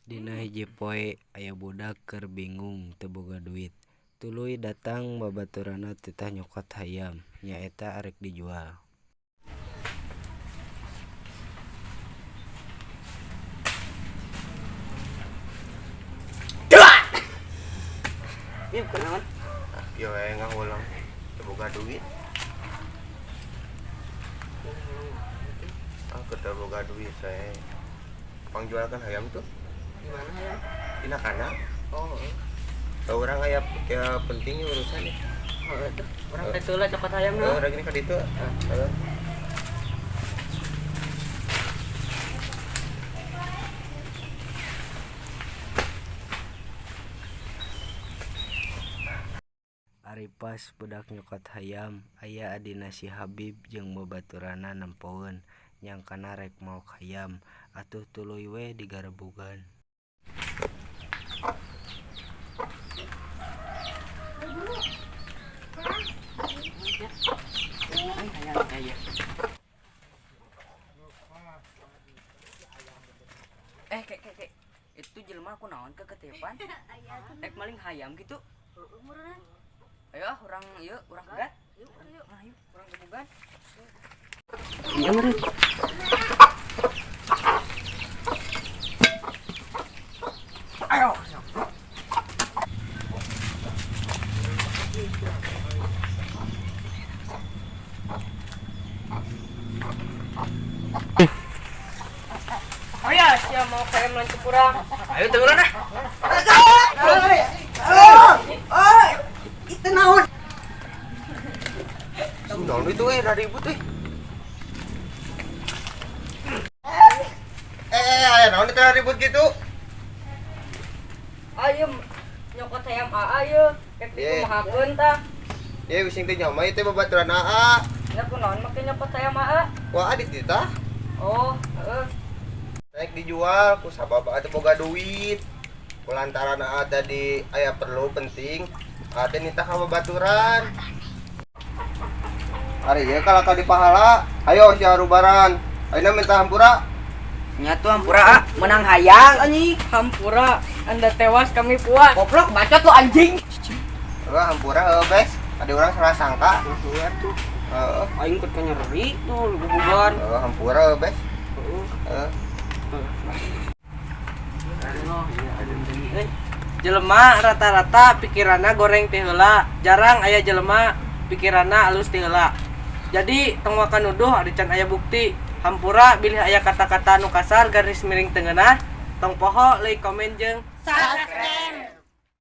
Dina hiji poe aya budak keur bingung teu boga duit. Tuluy datang babaturanna titah nyokot hayam, nyaeta arek dijual. Ieu kunaon? Yo ngahulang teu boga duit. Aku teu boga duit saya. Pangjualkan hayam tuh Di mana ya? tina kana. Oh, Teu urang aya ya penting urusan ya. itu. Urang teh teu lah cokot hayam Oh, na. urang ini ka ditu. Heeh. Ari pas budak nyokot hayam, aya adina si Habib jeung babaturanna nempoeun, nyangkana rek maok hayam, atuh tuluy we digarebugan. Ay, hayam aya. Kek. Itu jelema kunaon keketipan? Rek maling hayam gitu. Ayo urang ieu, urang gegat. Yuk. Nah, yuk, urang gebugan. Iya, meureun. Ayo. Ayo, siapa mau kayak melancu kurang? Ayo, teguran dah. Itu naon? Naon itu ribut euy. Aya naon teh ribut gitu? Ayo, nyokot hayam ayo. Kek dikumahakeun tah. Ya bising teh nyawa teh babaturan AA. Ya kunaon make nyokot hayam aa? Wah adit kita Oh, heeh. naik dijual ku sababa teu boga duit. Kulantaran AA tadi aya perlu penting. Ate nitah ka babaturan. Ari ya kalau ka di pahala, ayo si harubaran. Ayeuna minta hampura. Nya tuh hampura menang hayang anjing. Hampura, Anda tewas kami puas. Goblok bacot tuh anjing. Hampura bes. Ada orang salah sangka. Iya tuh. Heeh. Aing ikut nyeri tuh gugugan. Hampura bes. Heeh. Jelema rata-rata pikiranna goreng teh heula. Jarang aya jelema pikiranna alus teh heula. Jadi tong wakan nuduh ari can aya bukti. Hampura bilih aya kata-kata nu kasar garis miring teu ngeunah. Tong poho leuwih komen jeung Subscribe.